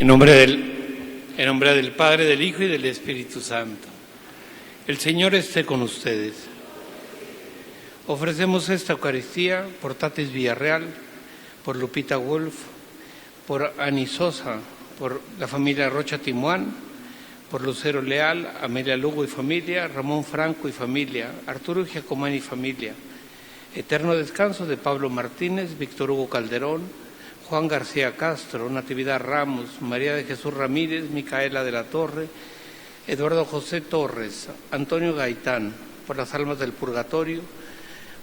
En nombre del Padre, del Hijo y del Espíritu Santo. El Señor esté con ustedes. Ofrecemos esta Eucaristía por Tatis Villarreal, por Lupita Wolf, por Ani Sosa, por la familia Rocha Timuán, por Lucero Leal, Amelia Lugo y familia, Ramón Franco y familia, Arturo Giacomani y familia. Eterno descanso de Pablo Martínez, Víctor Hugo Calderón, Juan García Castro, Natividad Ramos, María de Jesús Ramírez, Micaela de la Torre, Eduardo José Torres, Antonio Gaitán, por las almas del purgatorio,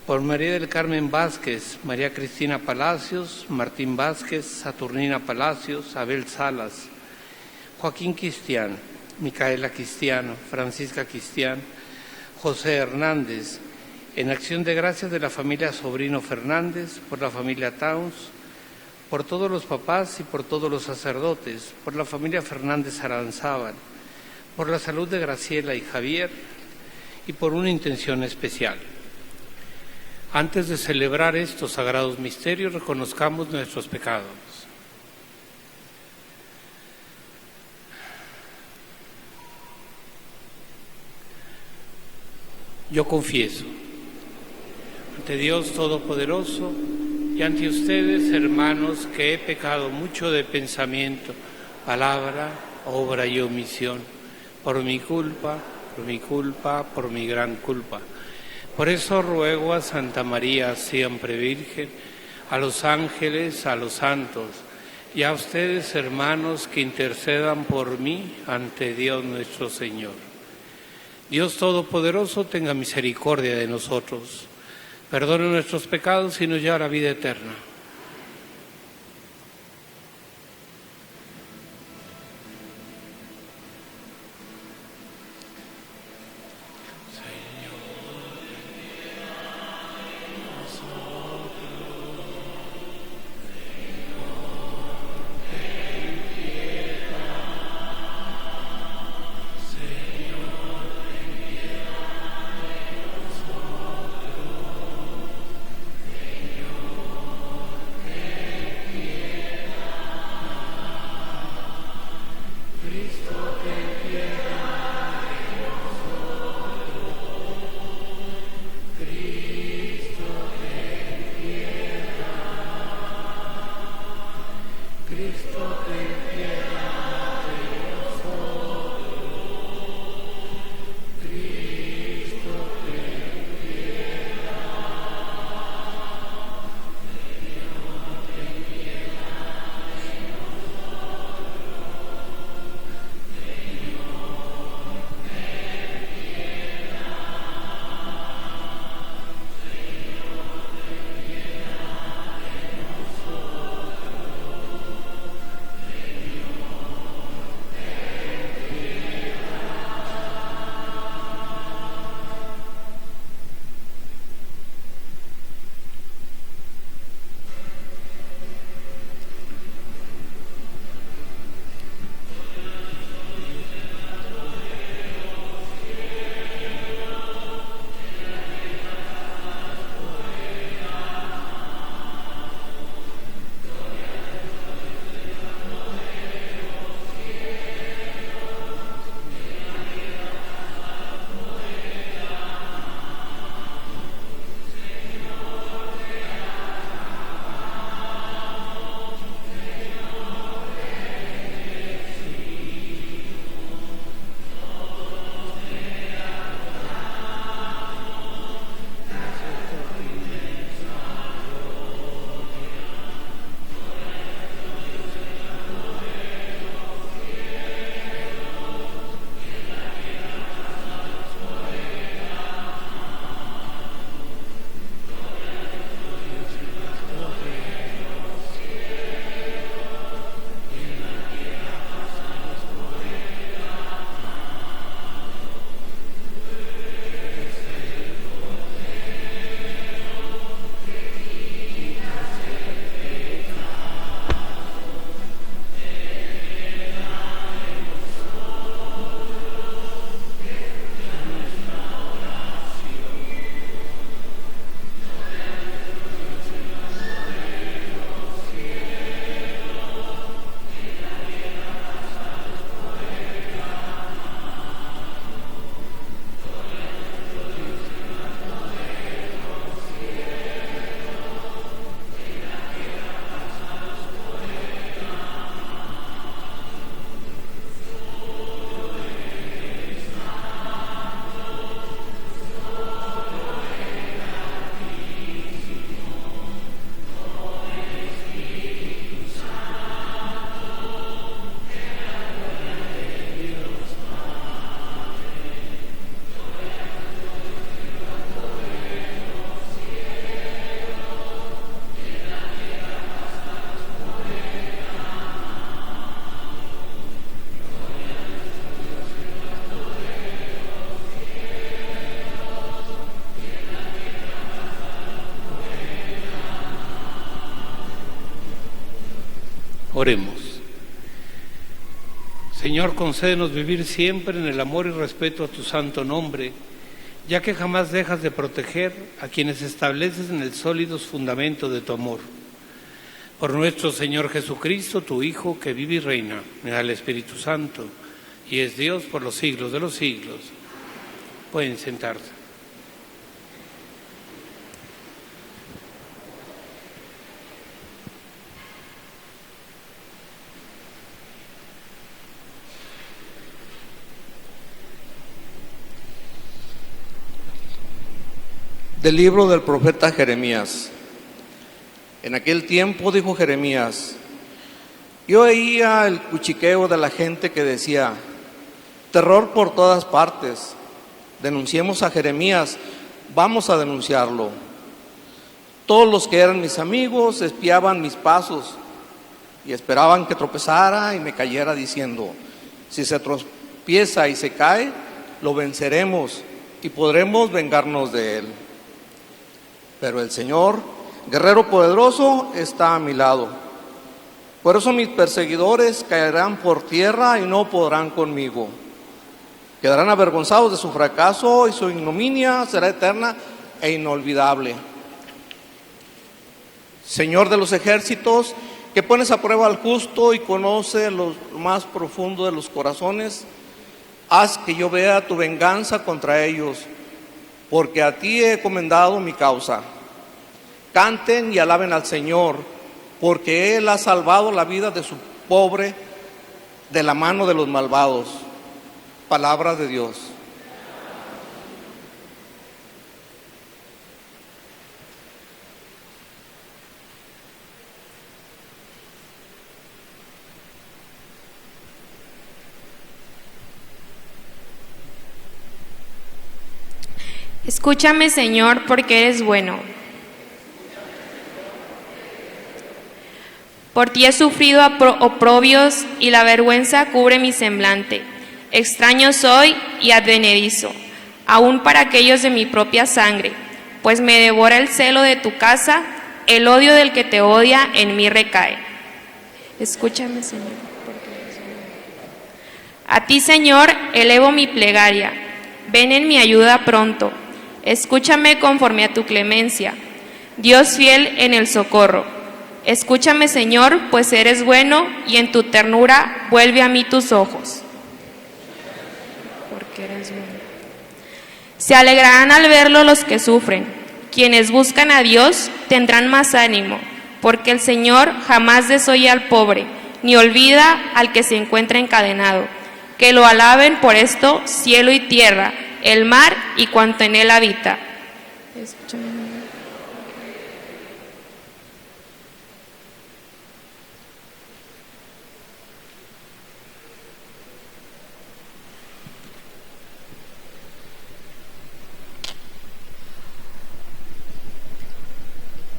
por María del Carmen Vázquez, María Cristina Palacios, Martín Vázquez, Saturnina Palacios, Abel Salas, Joaquín Cristián, Micaela Cristiano, Francisca Cristián, José Hernández, en acción de gracias de la familia Sobrino Fernández, por la familia Towns, por todos los papás y por todos los sacerdotes, por la familia Fernández Aranzábal, por la salud de Graciela y Javier y por una intención especial. Antes de celebrar estos sagrados misterios, reconozcamos nuestros pecados. Yo confieso ante Dios Todopoderoso y ante ustedes, hermanos, que he pecado mucho de pensamiento, palabra, obra y omisión, por mi culpa, por mi gran culpa. Por eso ruego a Santa María, siempre Virgen, a los ángeles, a los santos, y a ustedes, hermanos, que intercedan por mí ante Dios nuestro Señor. Dios Todopoderoso tenga misericordia de nosotros, perdone nuestros pecados y nos lleve a la vida eterna. Oremos. Señor, concédenos vivir siempre en el amor y respeto a tu santo nombre, ya que jamás dejas de proteger a quienes estableces en el sólido fundamento de tu amor. Por nuestro Señor Jesucristo, tu Hijo, que vive y reina en el Espíritu Santo, y es Dios por los siglos de los siglos. Pueden sentarse. Del libro del profeta Jeremías. En aquel tiempo dijo Jeremías: yo oía el cuchiqueo de la gente que decía: terror por todas partes, denunciemos a Jeremías, vamos a denunciarlo. Todos los que eran mis amigos espiaban mis pasos y esperaban que tropezara y me cayera, diciendo: si se tropieza y se cae, lo venceremos y podremos vengarnos de él. Pero el Señor, guerrero poderoso, está a mi lado. Por eso mis perseguidores caerán por tierra y no podrán conmigo. Quedarán avergonzados de su fracaso y su ignominia será eterna e inolvidable. Señor de los ejércitos, que pones a prueba al justo y conoce lo más profundo de los corazones, haz que yo vea tu venganza contra ellos, porque a ti he encomendado mi causa. Canten y alaben al Señor, porque Él ha salvado la vida de su pobre de la mano de los malvados. Palabra de Dios. Escúchame, Señor, porque eres bueno. Por ti he sufrido oprobios y la vergüenza cubre mi semblante. Extraño soy y advenedizo, aún para aquellos de mi propia sangre, pues me devora el celo de tu casa, el odio del que te odia en mí recae. Escúchame, Señor, porque eres bueno. A ti, Señor, elevo mi plegaria. Ven en mi ayuda pronto. Escúchame conforme a tu clemencia, Dios fiel en el socorro. Escúchame, Señor, pues eres bueno, y en tu ternura vuelve a mí tus ojos. Porque eres bueno. Se alegrarán al verlo los que sufren. Quienes buscan a Dios tendrán más ánimo, porque el Señor jamás desoye al pobre, ni olvida al que se encuentra encadenado. Que lo alaben por esto cielo y tierra, el mar y cuanto en él habita.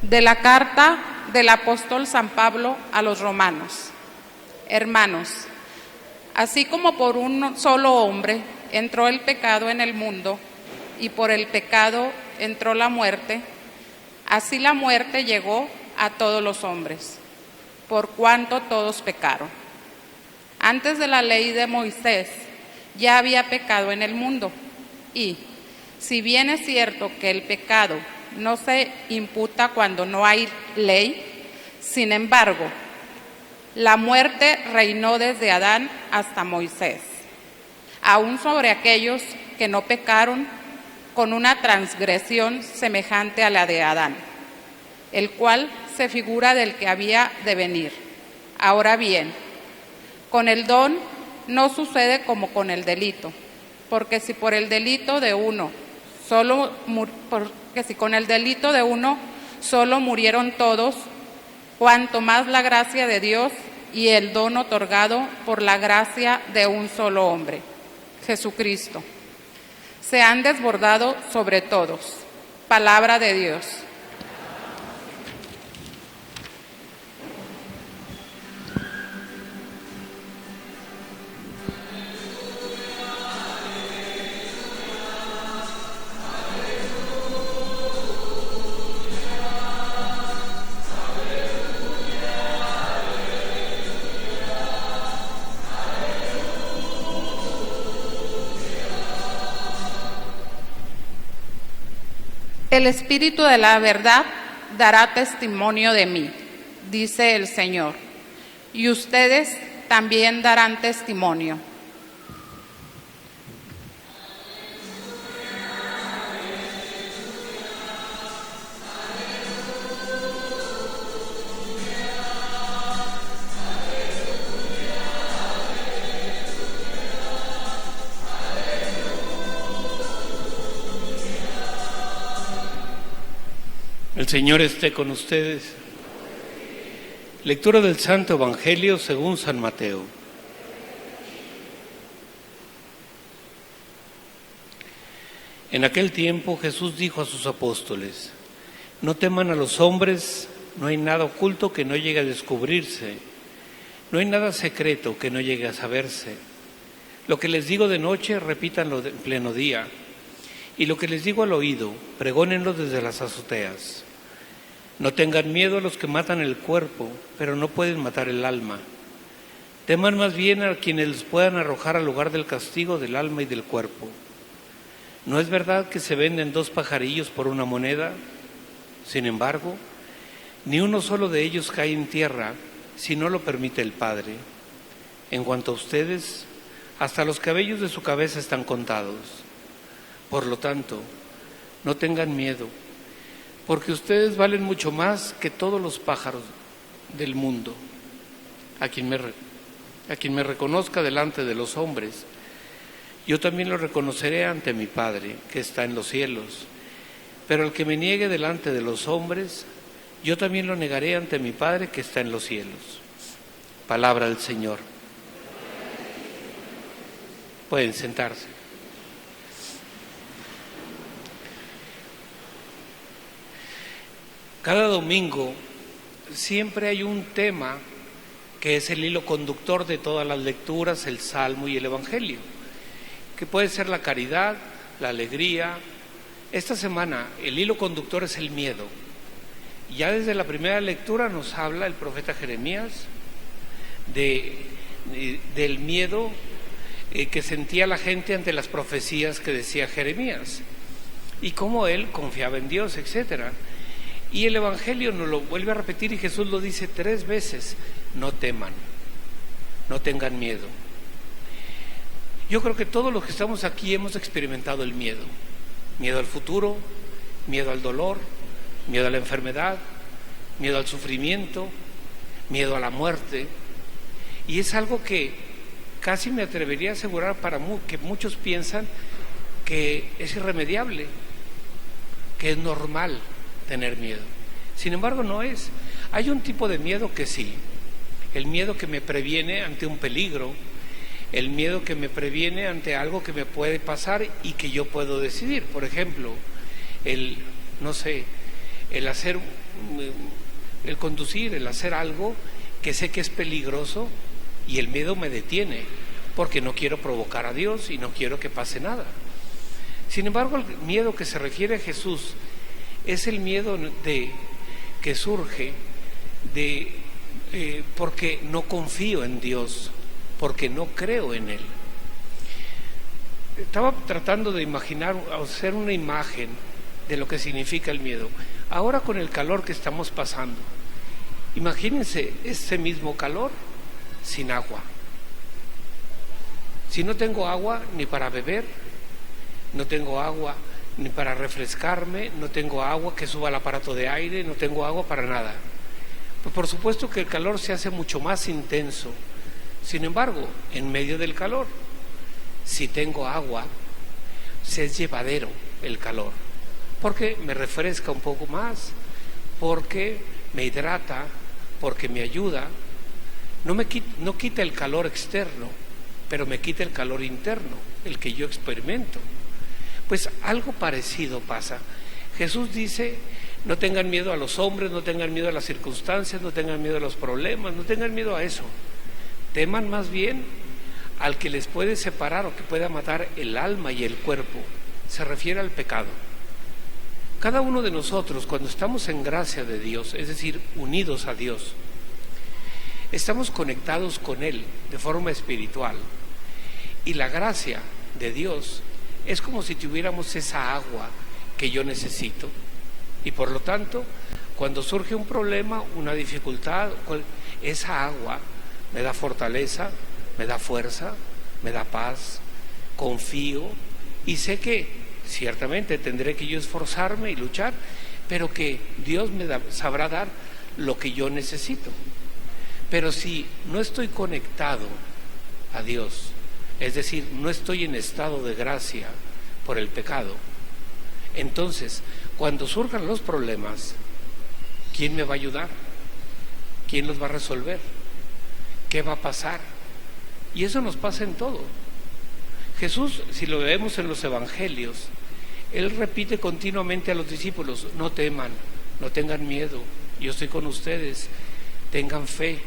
De la carta del apóstol San Pablo a los romanos. Hermanos, así como por un solo hombre entró el pecado en el mundo, y por el pecado entró la muerte, así la muerte llegó a todos los hombres, por cuanto todos pecaron. Antes de la ley de Moisés ya había pecado en el mundo, y si bien es cierto que el pecado no se imputa cuando no hay ley, sin embargo, la muerte reinó desde Adán hasta Moisés, aún sobre aquellos que no pecaron con una transgresión semejante a la de Adán, el cual se figura del que había de venir. Ahora bien, con el don no sucede como con el delito, porque si por el delito de uno si con el delito de uno solo murieron todos, cuanto más la gracia de Dios y el don otorgado por la gracia de un solo hombre, Jesucristo, se han desbordado sobre todos. Palabra de Dios. El Espíritu de la verdad dará testimonio de mí, dice el Señor, y ustedes también darán testimonio. El Señor esté con ustedes. Lectura del Santo Evangelio según San Mateo. En aquel tiempo Jesús dijo a sus apóstoles: no teman a los hombres, no hay nada oculto que no llegue a descubrirse, no hay nada secreto que no llegue a saberse. Lo que les digo de noche, repítanlo en pleno día, y lo que les digo al oído, pregónenlo desde las azoteas. No tengan miedo a los que matan el cuerpo, pero no pueden matar el alma. Teman más bien a quienes les puedan arrojar al lugar del castigo del alma y del cuerpo. ¿No es verdad que se venden 2 pajarillos por una moneda? Sin embargo, ni uno solo de ellos cae en tierra si no lo permite el Padre. En cuanto a ustedes, hasta los cabellos de su cabeza están contados. Por lo tanto, no tengan miedo, porque ustedes valen mucho más que todos los pájaros del mundo. A quien me reconozca delante de los hombres, yo también lo reconoceré ante mi Padre, que está en los cielos. Pero al que me niegue delante de los hombres, yo también lo negaré ante mi Padre, que está en los cielos. Palabra del Señor. Pueden sentarse. Cada domingo siempre hay un tema que es el hilo conductor de todas las lecturas, el Salmo y el Evangelio, que puede ser la caridad, la alegría. Esta semana el hilo conductor es el miedo. Ya desde la primera lectura nos habla el profeta Jeremías del miedo que sentía la gente ante las profecías que decía Jeremías y cómo él confiaba en Dios, etcétera. Y el Evangelio nos lo vuelve a repetir y Jesús lo dice 3 veces: no teman, no tengan miedo. Yo creo que todos los que estamos aquí hemos experimentado el miedo. Miedo al futuro, miedo al dolor, miedo a la enfermedad, miedo al sufrimiento, miedo a la muerte. Y es algo que casi me atrevería a asegurar que muchos piensan que es irremediable, que es normal tener miedo. Sin embargo, no es. Hay un tipo de miedo que sí, el miedo que me previene ante un peligro, el miedo que me previene ante algo que me puede pasar y que yo puedo decidir. Por ejemplo, el conducir, el hacer algo que sé que es peligroso y el miedo me detiene porque no quiero provocar a Dios y no quiero que pase nada. Sin embargo, el miedo que se refiere a Jesús es el miedo que surge porque no confío en Dios, porque no creo en Él. Estaba tratando de imaginar, hacer una imagen de lo que significa el miedo. Ahora con el calor que estamos pasando, imagínense ese mismo calor sin agua. Si no tengo agua ni para beber, no tengo agua ni para refrescarme, no tengo agua que suba al aparato de aire, no tengo agua para nada. Pues por supuesto que el calor se hace mucho más intenso. Sin embargo, en medio del calor, si tengo agua, se es llevadero el calor, porque me refresca un poco más, porque me hidrata, porque me ayuda. No quita el calor externo, pero me quita el calor interno, el que yo experimento. Pues algo parecido pasa. Jesús dice: no tengan miedo a los hombres, no tengan miedo a las circunstancias, no tengan miedo a los problemas, no tengan miedo a eso. Teman más bien al que les puede separar o que pueda matar el alma y el cuerpo. Se refiere al pecado. Cada uno de nosotros, cuando estamos en gracia de Dios, es decir, unidos a Dios, estamos conectados con Él de forma espiritual. Y la gracia de Dios es como si tuviéramos esa agua que yo necesito. Y por lo tanto, cuando surge un problema, una dificultad, esa agua me da fortaleza, me da fuerza, me da paz, confío y sé que ciertamente tendré que yo esforzarme y luchar, pero que Dios sabrá dar lo que yo necesito. Pero si no estoy conectado a Dios, es decir, no estoy en estado de gracia por el pecado, entonces cuando surjan los problemas, ¿quién me va a ayudar? ¿Quién los va a resolver? ¿Qué va a pasar? Y eso nos pasa en todo. Jesús, si lo vemos en los evangelios, Él repite continuamente a los discípulos: no teman, no tengan miedo, yo estoy con ustedes, tengan fe.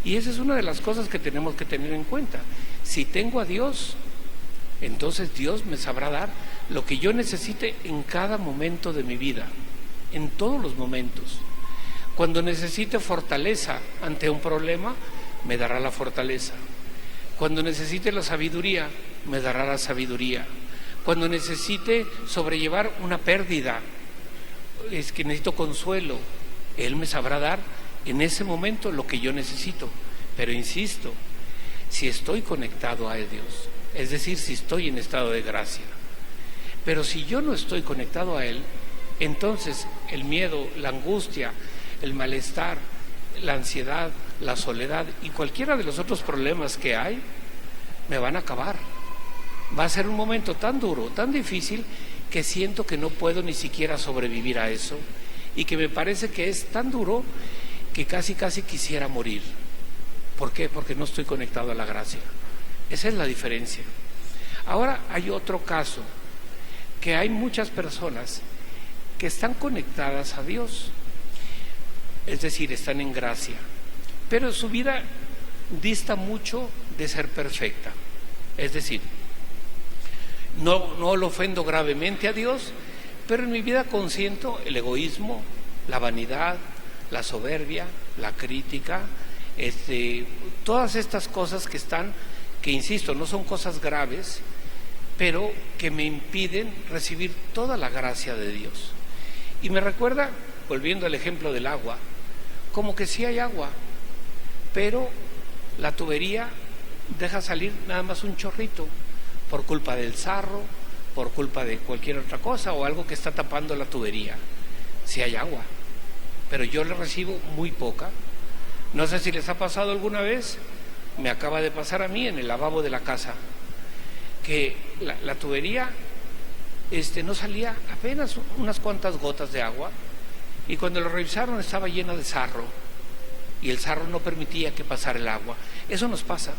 Y esa es una de las cosas que tenemos que tener en cuenta. Si tengo a Dios, entonces Dios me sabrá dar lo que yo necesite en cada momento de mi vida, en todos los momentos. Cuando necesite fortaleza ante un problema, me dará la fortaleza. Cuando necesite la sabiduría, me dará la sabiduría. Cuando necesite sobrellevar una pérdida, es que necesito consuelo, Él me sabrá dar en ese momento lo que yo necesito. Pero insisto, si estoy conectado a Dios, es decir, si estoy en estado de gracia. Pero si yo no estoy conectado a Él, entonces el miedo, la angustia, el malestar, la ansiedad, la soledad y cualquiera de los otros problemas que hay, me van a acabar. Va a ser un momento tan duro, tan difícil, que siento que no puedo ni siquiera sobrevivir a eso, y que me parece que es tan duro que casi quisiera morir. ¿Por qué? Porque no estoy conectado a la gracia. Esa es la diferencia. Ahora hay otro caso, que hay muchas personas que están conectadas a Dios, es decir, están en gracia, pero su vida dista mucho de ser perfecta. Es decir, no lo ofendo gravemente a Dios, pero en mi vida consiento el egoísmo, la vanidad, la soberbia, la crítica, todas estas cosas que insisto, no son cosas graves, pero que me impiden recibir toda la gracia de Dios. Y me recuerda, volviendo al ejemplo del agua, como que sí hay agua, pero la tubería deja salir nada más un chorrito, por culpa del sarro, por culpa de cualquier otra cosa o algo que está tapando la tubería. Sí hay agua, pero yo le recibo muy poca. No sé si les ha pasado alguna vez, me acaba de pasar a mí en el lavabo de la casa, que la tubería no salía apenas unas cuantas gotas de agua, y cuando lo revisaron estaba llena de sarro, y el sarro no permitía que pasara el agua. Eso nos pasa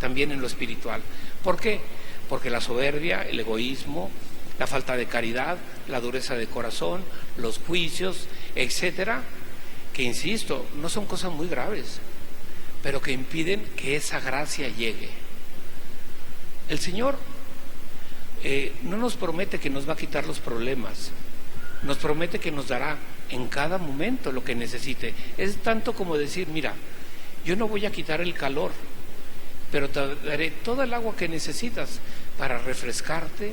también en lo espiritual. ¿Por qué? Porque la soberbia, el egoísmo, la falta de caridad, la dureza de corazón, los juicios, etcétera, que insisto, no son cosas muy graves, pero que impiden que esa gracia llegue. El Señor no nos promete que nos va a quitar los problemas, nos promete que nos dará en cada momento lo que necesite. Es tanto como decir: mira, yo no voy a quitar el calor, pero te daré toda el agua que necesitas para refrescarte,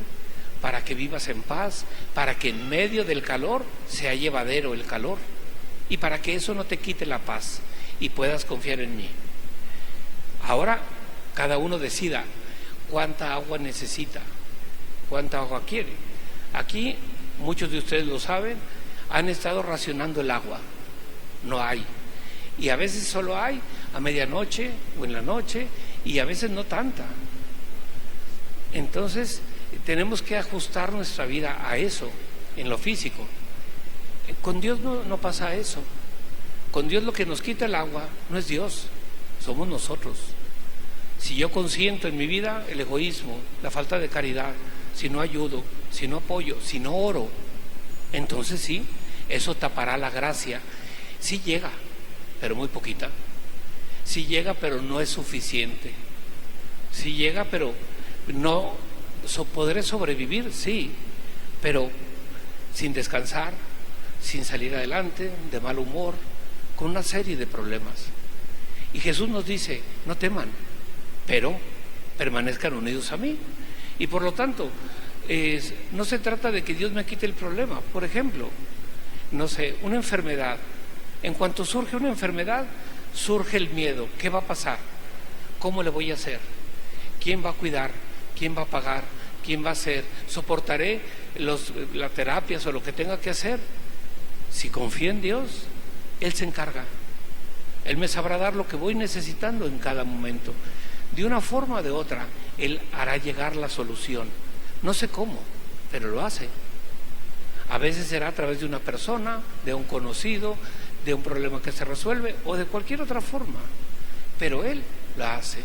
para que vivas en paz, para que en medio del calor sea llevadero el calor, y para que eso no te quite la paz y puedas confiar en mí. Ahora cada uno decida cuánta agua necesita, cuánta agua quiere. Aquí, muchos de ustedes lo saben, han estado racionando el agua. No hay. Y a veces solo hay a medianoche o en la noche, y a veces no tanta. Entonces tenemos que ajustar nuestra vida a eso, en lo físico. Con Dios no pasa eso. Con Dios lo que nos quita el agua no es Dios, somos nosotros. Si yo consiento en mi vida el egoísmo, la falta de caridad, si no ayudo, si no apoyo, si no oro, entonces sí, eso tapará la gracia. Sí llega, pero muy poquita. Sí llega, pero no es suficiente. Sí llega, pero no podré sobrevivir, sí, pero sin descansar, sin salir adelante, de mal humor, con una serie de problemas. Y Jesús nos dice: no teman, pero permanezcan unidos a mí. Y por lo tanto, no se trata de que Dios me quite el problema. Por ejemplo, no sé, una enfermedad. En cuanto surge una enfermedad, surge el miedo. ¿Qué va a pasar? ¿Cómo le voy a hacer? ¿Quién va a cuidar? ¿Quién va a pagar? ¿Quién va a hacer? ¿Soportaré las terapias o lo que tenga que hacer? Si confío en Dios, Él se encarga. Él me sabrá dar lo que voy necesitando en cada momento. De una forma o de otra, Él hará llegar la solución. No sé cómo, pero lo hace. A veces será a través de una persona, de un conocido, de un problema que se resuelve o de cualquier otra forma. Pero Él lo hace.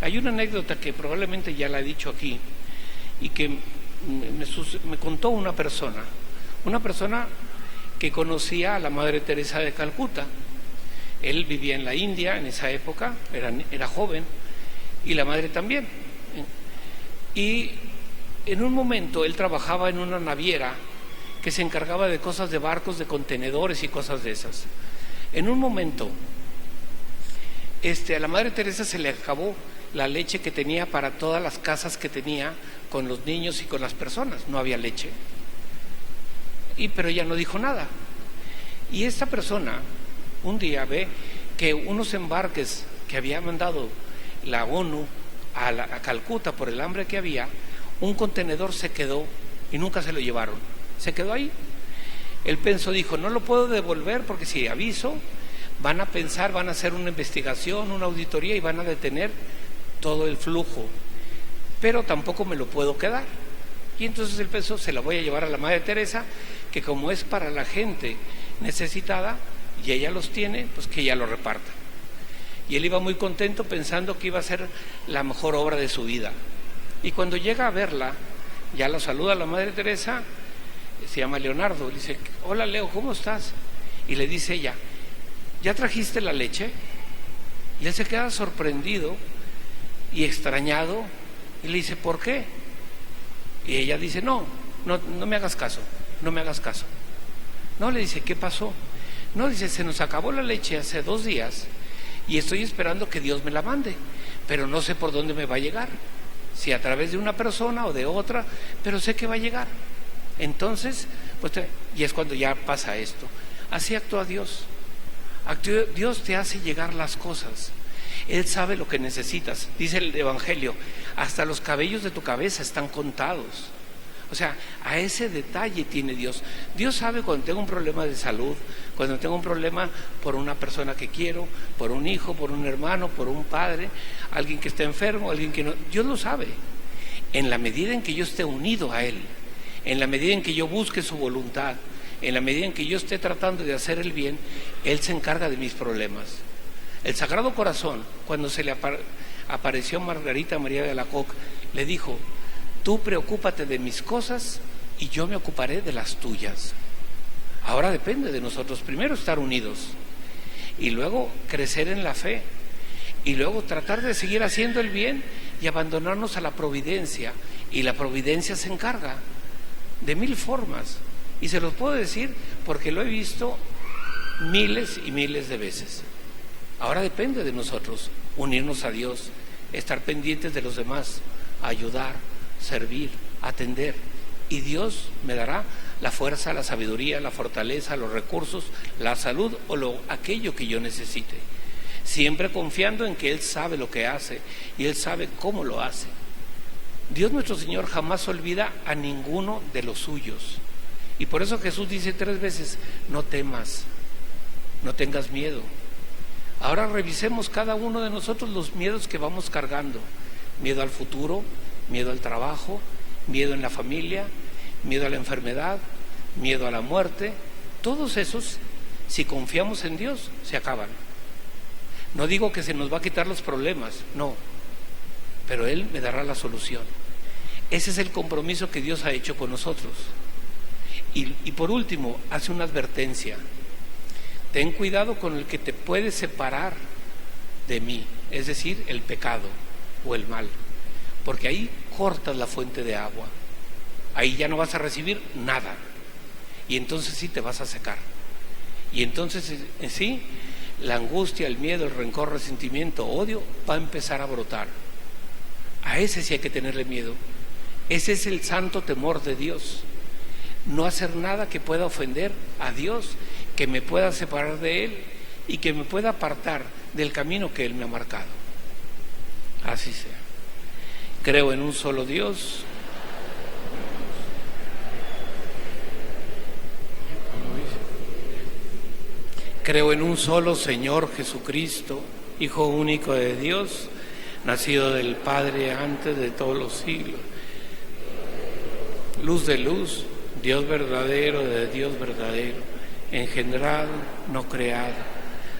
Hay una anécdota que probablemente ya la he dicho aquí y que me contó una persona que conocía a la Madre Teresa de Calcuta. Él vivía en la India en esa época, era joven, y la madre también. Y en un momento él trabajaba en una naviera que se encargaba de cosas de barcos, de contenedores y cosas de esas. En un momento, a la Madre Teresa se le acabó la leche que tenía para todas las casas que tenía con los niños y con las personas. No había leche. Pero ella no dijo nada. Y esta persona un día ve que unos embarques que había mandado la ONU a Calcuta por el hambre que había, un contenedor se quedó y nunca se lo llevaron. Se quedó ahí. Él dijo, no lo puedo devolver porque si aviso, van a hacer una investigación, una auditoría y van a detener todo el flujo. Pero tampoco me lo puedo quedar. Y entonces él pensó, se la voy a llevar a la Madre Teresa, que como es para la gente necesitada y ella los tiene, pues que ella lo reparta. Y él iba muy contento pensando que iba a ser la mejor obra de su vida. Y cuando llega a verla, ya la saluda la Madre Teresa, se llama Leonardo, le dice, hola Leo, ¿cómo estás? Y le dice ella, ¿ya trajiste la leche? Y él se queda sorprendido y extrañado y le dice, ¿por qué? Y ella dice, no me hagas caso, no me hagas caso. No, le dice, ¿qué pasó? No, dice, se nos acabó la leche hace 2 días y estoy esperando que Dios me la mande, pero no sé por dónde me va a llegar, si a través de una persona o de otra, pero sé que va a llegar. Entonces, y es cuando ya pasa esto. Así actúa Dios. Dios te hace llegar las cosas. Él sabe lo que necesitas. Dice el Evangelio, hasta los cabellos de tu cabeza están contados. O sea, a ese detalle tiene Dios. Dios sabe cuando tengo un problema de salud, cuando tengo un problema por una persona que quiero, por un hijo, por un hermano, por un padre, alguien que está enfermo, alguien que no. Dios lo sabe. En la medida en que yo esté unido a Él, en la medida en que yo busque su voluntad, en la medida en que yo esté tratando de hacer el bien, Él se encarga de mis problemas. El Sagrado Corazón, cuando se le apareció Margarita María de Alacoque, le dijo, tú preocúpate de mis cosas y yo me ocuparé de las tuyas. Ahora depende de nosotros, primero estar unidos y luego crecer en la fe y luego tratar de seguir haciendo el bien y abandonarnos a la providencia, y la providencia se encarga de 1000 formas, y se los puedo decir porque lo he visto miles y miles de veces. Ahora depende de nosotros unirnos a Dios, estar pendientes de los demás, ayudar, servir, atender, y Dios me dará la fuerza, la sabiduría, la fortaleza, los recursos, la salud o aquello que yo necesite, siempre confiando en que Él sabe lo que hace y Él sabe cómo lo hace. Dios nuestro Señor jamás olvida a ninguno de los suyos, y por eso Jesús dice 3 veces, no temas, no tengas miedo. Ahora revisemos cada uno de nosotros los miedos que vamos cargando: miedo al futuro, miedo al trabajo, miedo en la familia, miedo a la enfermedad, miedo a la muerte. Todos esos, si confiamos en Dios, se acaban. No digo que se nos va a quitar los problemas, no, pero Él me dará la solución. Ese es el compromiso que Dios ha hecho con nosotros. Y por último, hace una advertencia: ten cuidado con el que te puede separar de mí, es decir, el pecado o el mal, porque ahí cortas la fuente de agua, ahí ya no vas a recibir nada, y entonces sí te vas a secar, y entonces sí, la angustia, el miedo, el rencor, resentimiento, odio va a empezar a brotar. A ese sí hay que tenerle miedo, Ese es el santo temor de Dios. No hacer nada que pueda ofender a Dios, que me pueda separar de Él y que me pueda apartar del camino que Él me ha marcado. Así sea. Creo en un solo Dios. Creo en un solo Señor Jesucristo, Hijo único de Dios, nacido del Padre antes de todos los siglos. Luz de luz, Dios verdadero de Dios verdadero, engendrado, no creado,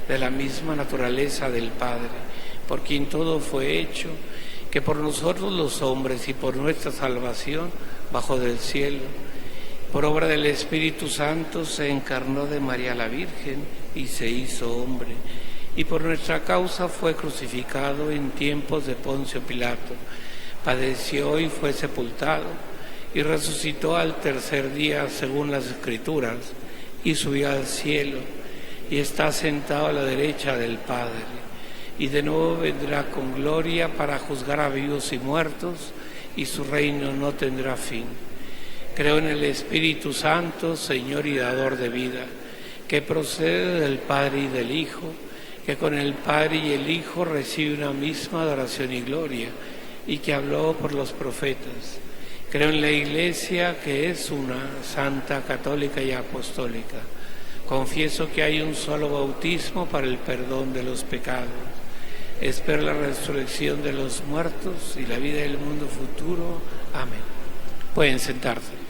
de la misma naturaleza del Padre, por quien todo fue hecho, que por nosotros los hombres y por nuestra salvación bajó del cielo. Por obra del Espíritu Santo se encarnó de María la Virgen y se hizo hombre, y por nuestra causa fue crucificado en tiempos de Poncio Pilato, padeció y fue sepultado, y resucitó al tercer día según las Escrituras, y subió al cielo, y está sentado a la derecha del Padre, y de nuevo vendrá con gloria para juzgar a vivos y muertos, y su reino no tendrá fin. Creo en el Espíritu Santo, Señor y dador de vida, que procede del Padre y del Hijo, que con el Padre y el Hijo recibe una misma adoración y gloria, y que habló por los profetas. Creo en la Iglesia, que es una, santa, católica y apostólica. Confieso que hay un solo bautismo para el perdón de los pecados. Espero la resurrección de los muertos y la vida del mundo futuro. Amén. Pueden sentarse.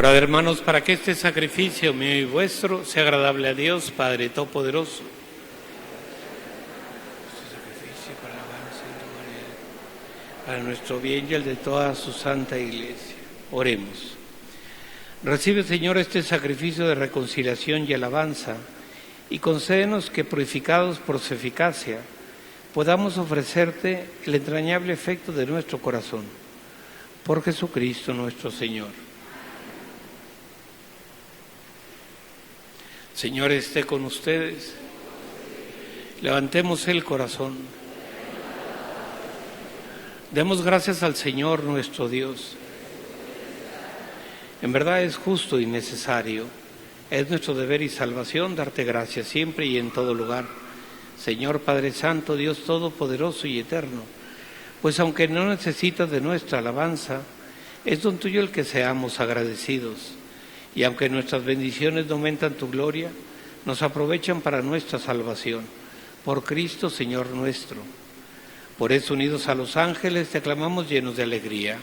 Orad, hermanos, para que este sacrificio mío y vuestro sea agradable a Dios, Padre Todopoderoso. Este sacrificio para la alabanza y gloria, para nuestro bien y el de toda su santa Iglesia. Oremos. Recibe, Señor, este sacrificio de reconciliación y alabanza, y concédenos que, purificados por su eficacia, podamos ofrecerte el entrañable efecto de nuestro corazón. Por Jesucristo nuestro Señor. Señor, esté con ustedes. Levantemos el corazón. Demos gracias al Señor nuestro Dios. En verdad es justo y necesario. Es nuestro deber y salvación darte gracias siempre y en todo lugar. Señor Padre Santo, Dios Todopoderoso y Eterno, pues aunque no necesitas de nuestra alabanza, es don tuyo el que seamos agradecidos. Y aunque nuestras bendiciones no aumentan tu gloria, nos aprovechan para nuestra salvación. Por Cristo, Señor nuestro. Por eso, unidos a los ángeles, te aclamamos llenos de alegría.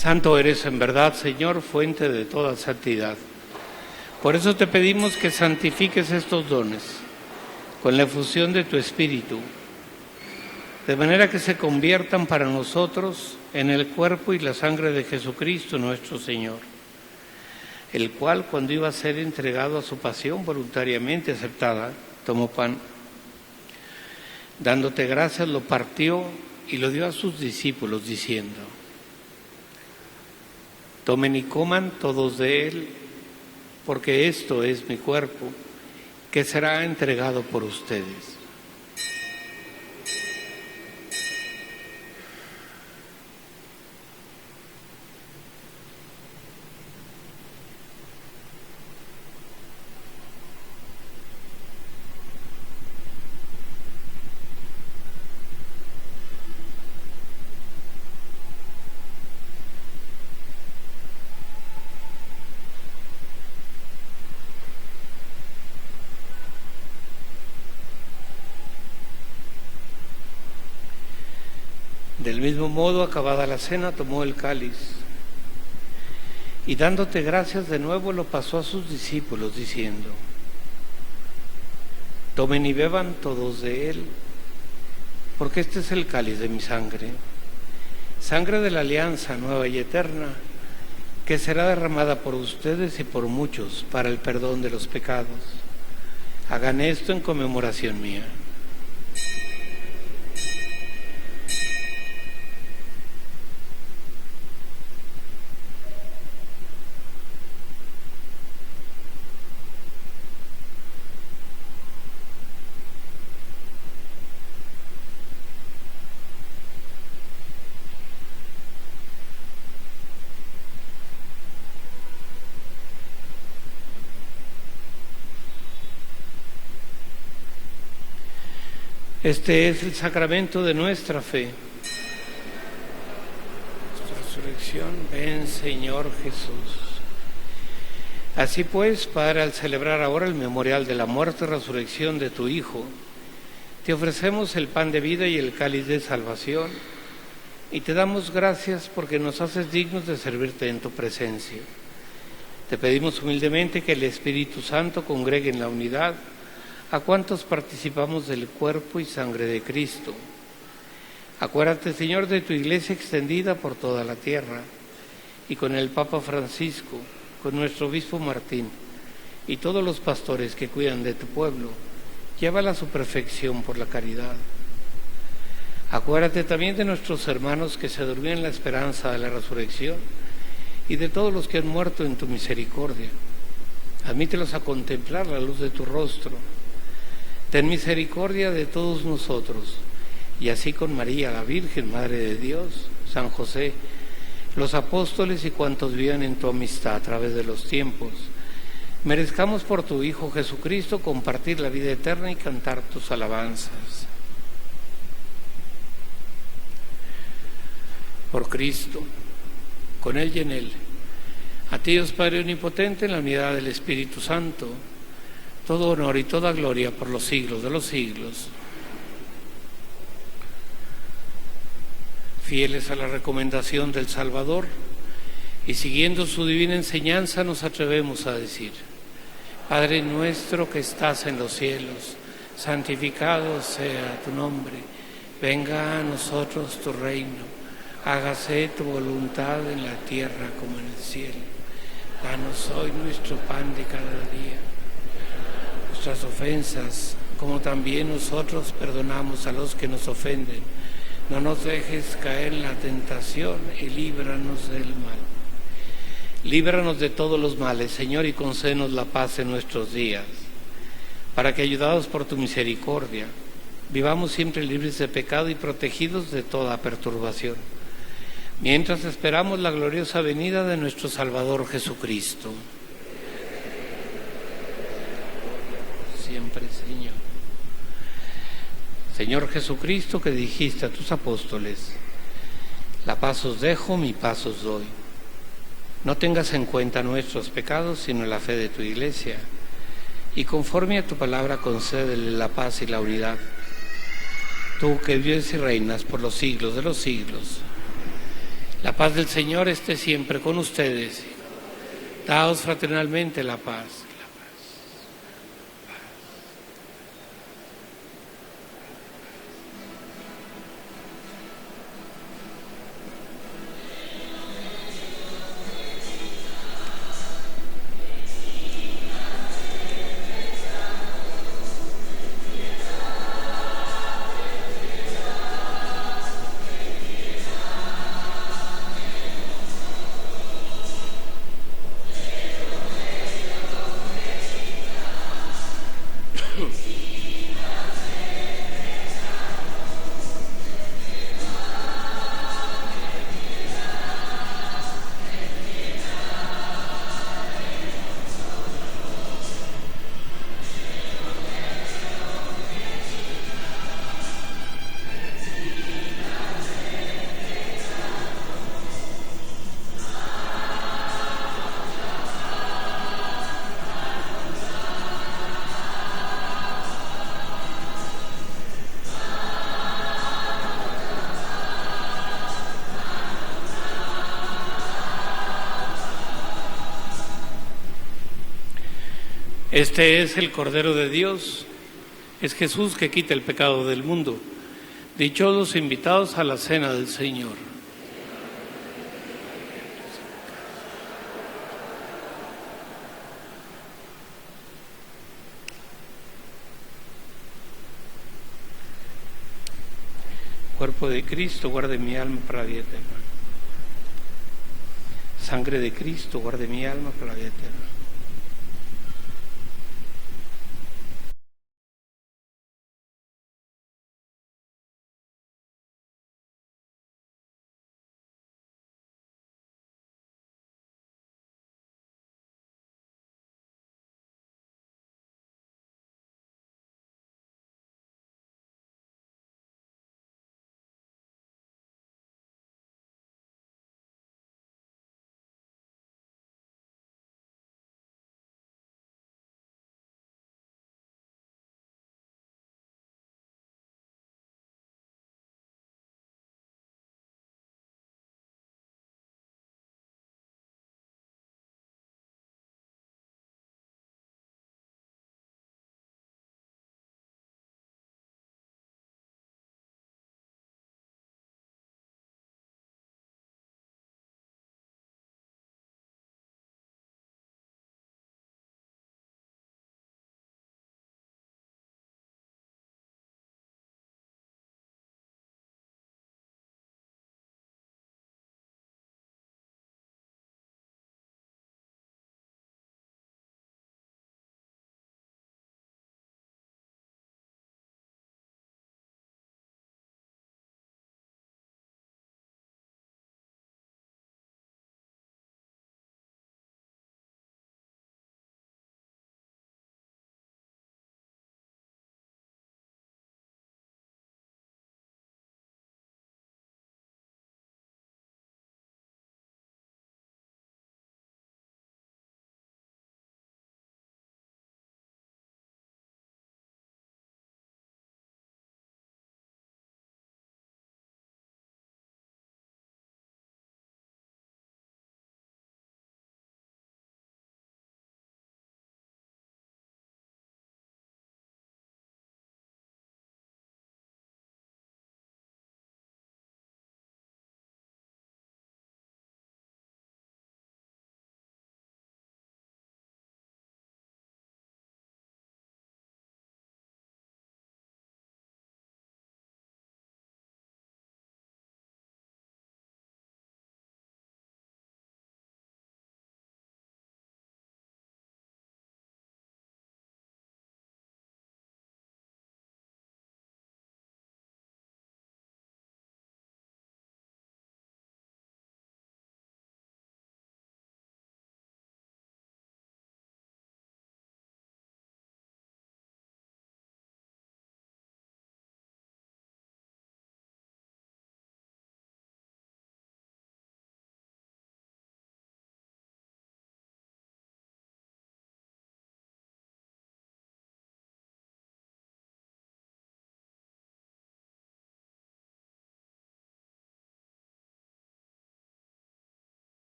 Santo eres en verdad, Señor, fuente de toda santidad. Por eso te pedimos que santifiques estos dones con la efusión de tu Espíritu, de manera que se conviertan para nosotros en el cuerpo y la sangre de Jesucristo nuestro Señor, el cual, cuando iba a ser entregado a su pasión voluntariamente aceptada, tomó pan. Dándote gracias, lo partió y lo dio a sus discípulos, diciendo: tomen y coman todos de él, porque esto es mi cuerpo, que será entregado por ustedes. Del mismo modo, acabada la cena, tomó el cáliz y dándote gracias de nuevo lo pasó a sus discípulos, diciendo: tomen y beban todos de él, porque este es el cáliz de mi sangre, sangre de la alianza nueva y eterna, que será derramada por ustedes y por muchos para el perdón de los pecados. Hagan esto en conmemoración mía. Este es el sacramento de nuestra fe. Nuestra resurrección, ven Señor Jesús. Así pues, Padre, al celebrar ahora el memorial de la muerte y resurrección de tu Hijo, te ofrecemos el pan de vida y el cáliz de salvación, y te damos gracias porque nos haces dignos de servirte en tu presencia. Te pedimos humildemente que el Espíritu Santo congregue en la unidad a cuantos participamos del cuerpo y sangre de Cristo. Acuérdate, Señor, de tu Iglesia extendida por toda la tierra, y con el Papa Francisco, con nuestro Obispo Martín, y todos los pastores que cuidan de tu pueblo, llévala a su perfección por la caridad. Acuérdate también de nuestros hermanos que se durmieron en la esperanza de la resurrección, y de todos los que han muerto en tu misericordia. Admítelos a contemplar la luz de tu rostro. Ten misericordia de todos nosotros, y así con María, la Virgen, Madre de Dios, San José, los apóstoles y cuantos vivan en tu amistad a través de los tiempos, merezcamos por tu Hijo Jesucristo compartir la vida eterna y cantar tus alabanzas. Por Cristo, con Él y en Él, a ti, Dios Padre Omnipotente, en la unidad del Espíritu Santo, todo honor y toda gloria por los siglos de los siglos. Fieles a la recomendación del Salvador y siguiendo su divina enseñanza, nos atrevemos a decir: Padre nuestro que estás en los cielos, santificado sea tu nombre. Venga a nosotros tu reino. Hágase tu voluntad en la tierra como en el cielo. Danos hoy nuestro pan de cada día. Nuestras ofensas, como también nosotros perdonamos a los que nos ofenden. No nos dejes caer en la tentación y líbranos del mal. Líbranos de todos los males, Señor, y concédenos la paz en nuestros días, para que, ayudados por tu misericordia, vivamos siempre libres de pecado y protegidos de toda perturbación, mientras esperamos la gloriosa venida de nuestro Salvador Jesucristo. Siempre, Señor. Señor Jesucristo, que dijiste a tus apóstoles: la paz os dejo, mi paz os doy. No tengas en cuenta nuestros pecados, sino la fe de tu Iglesia, y conforme a tu palabra concédele la paz y la unidad. Tú que vives y reinas por los siglos de los siglos, La paz del Señor esté siempre con ustedes. Daos fraternalmente la paz. Este es el Cordero de Dios, es Jesús que quita el pecado del mundo. Dichosos los invitados a la cena del Señor. Cuerpo de Cristo, guarde mi alma para la vida eterna. Sangre de Cristo, guarde mi alma para la vida eterna.